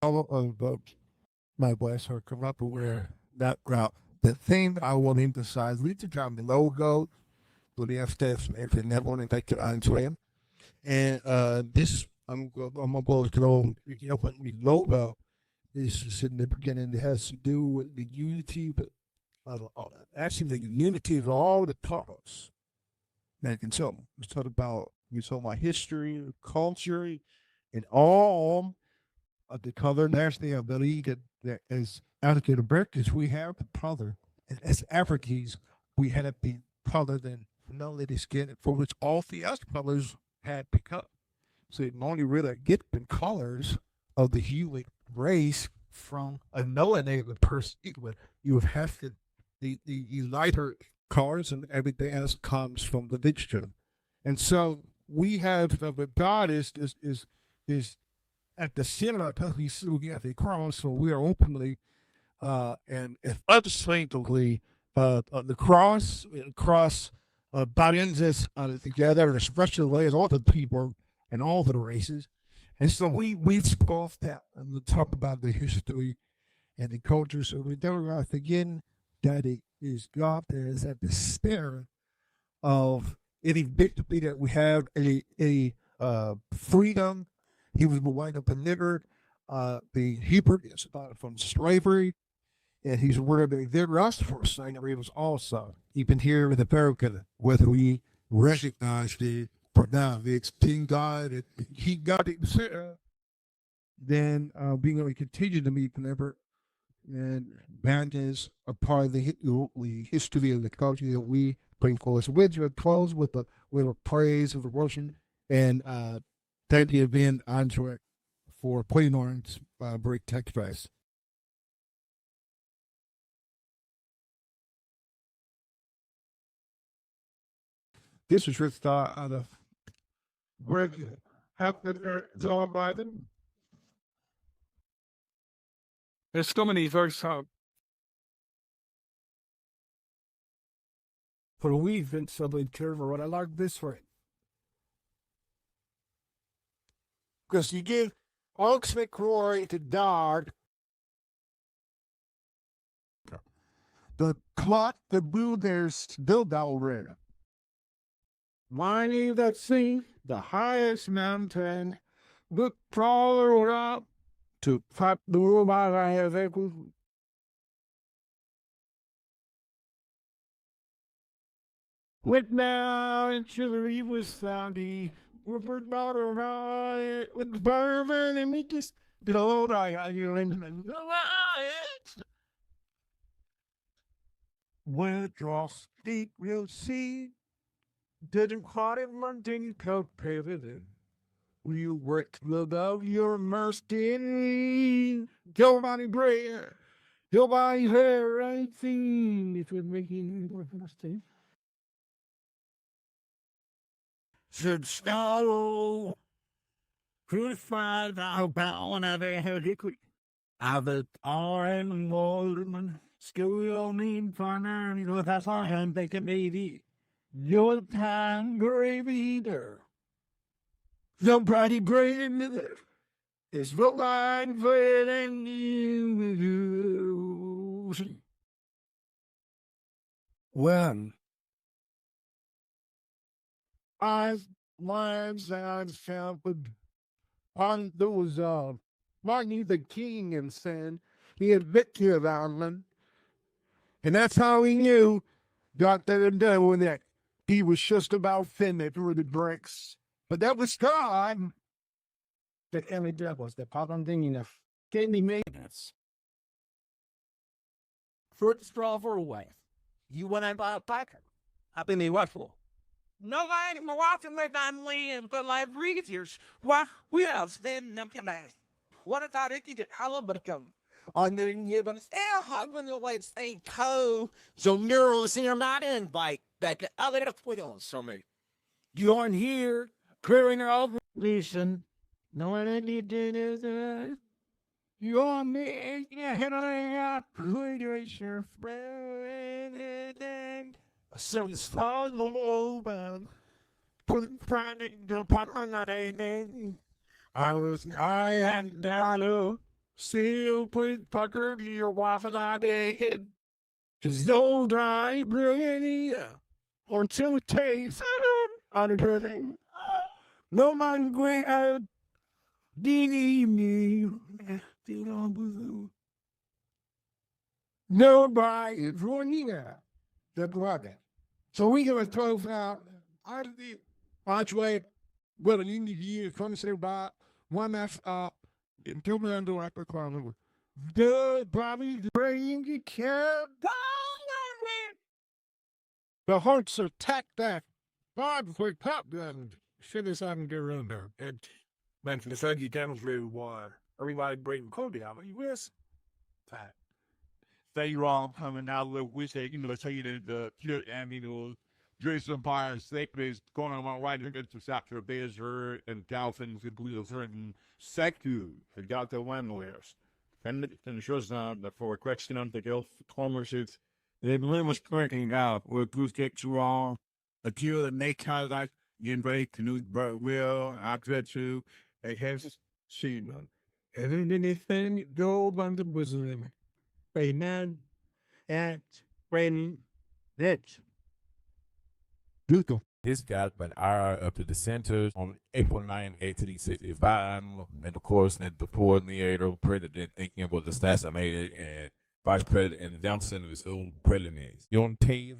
all of my West are come up where that route. The thing I want to emphasize, we need to have the logo, podrías tener una infección. And this, I'm going to go, you know, what the logo is significant and it has to do with the unity, but actually the unity of all the colors. Man, can tell. We talk about history, culture, and all of the color. There's the ability that as African Americans we have the color, and as Africans we had the color than melody skin, for which all the other colors had become. So it only really get the colors of the human race from a melanated person. You would have to the lighter colors and everything else comes from the mixture. And so we have but God is at the center of the still at the cross, so we are openly and unashamedly the cross binds us together, especially as all the people and all the races. And so we spoke that and we talk about the history and the culture. So we don't have to again that it is God that is at the center of any victory that we have, a freedom. He was wind up a nigger. The Hebrew is from slavery, and he's aware that there us for slavery was also even here in America, whether we recognize the for now the esteem God, he got it, then we're going to continue to meet whenever and band is a part of the history of the culture that we bring forward. So we're going to close with a praise of the worship and thank you again, Andre, for putting on break text price. This is just out of where after John Biden. There's so many verses for we've been something terrible. What I like this way. Because you give ultimate glory to God. The clock, the blue, there's built already. Mighty that sing the highest mountain, look crawler up to fight the room I have ever. Went now and chivalry was found. Rupert Daughter riot with the bourbon and me just below I you in the riot. When it draws deep, we'll see. Didn't quite in London compared. You work above your mercy. Your body bread. Your body hair, I think it would make you worth mercy. Should swallow. Crucified, I'll bow and I've had liquid. I've a iron Waldman. Skill on the partner, you know, that's all I'm thinking maybe. Your time gravy there. Somebody bring me there. It's the line for it and you. When I've lives I've found on those Martin Luther King and said he had victory of Ireland. And that's how he knew got that and done with that. He was just about finished with the bricks. But that was God. That every devils, the problem thing enough. Gave me maintenance. Fruit straw for a wife. You went and bought a packet. I've been what for? No, I ain't watching like I'm laying, but like breathe years. Why, we have stand up your ass. What I thought it did, how about come? On the year, but still, I'm going to wait, stay cold. So, neurals in your not in, like that the other twitles from me. You aren't here, clearing your obligation. No one need to do this. You are me, yeah, and I got your friend. So it's all over. Put pride in the apartment that I had down. Still put pucker to your wife and I dead. Cause don't die brilliantly until it takes on the curtain. No man going out. Nobody is running out. That's right. So we give a 12 now. I did watch way. Well, in the year, 20 one that's until the end of the clown. The Bobby bring the cab down. The hearts are tacked back. Bob quick pop gun. Shit is having to get around there. And mention the side you demonstrated why everybody bring Cody out. You wish that. Say wrong coming out of which they, tell you the pure and Jewish Empire sacred going on right against the Sapphire Bears and Dolphins and Blues and Secu, the got the landlords. And shows that for a question on the Gulf Commerce, they was working out with Bruce gets wrong, a few of the naked like getting ready to new will, after to a have seen none. And then anything go on the bosom. Amen. And when that beautiful. This got an hour up to the center on April 9, 1865. And of course, the poor Leader president thinking was assassinated, and Vice President Johnson was old president. Juneteenth,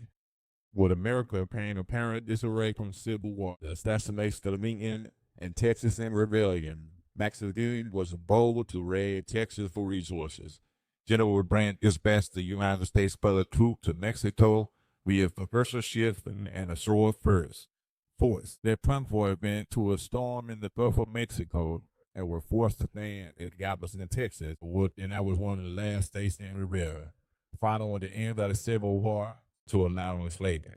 with America paying apparent disarray from civil war, the assassination of Lincoln, and Texas in rebellion. Maximilian was bold to raid Texas for resources. General Grant dispatched the United States fellow troops to Mexico via a shift and a shore force. Their convoy went to a storm in the Gulf of Mexico and were forced to land at Galveston, Texas, and that was one of the last states in Rivera, following the end of the Civil War to allow enslavement.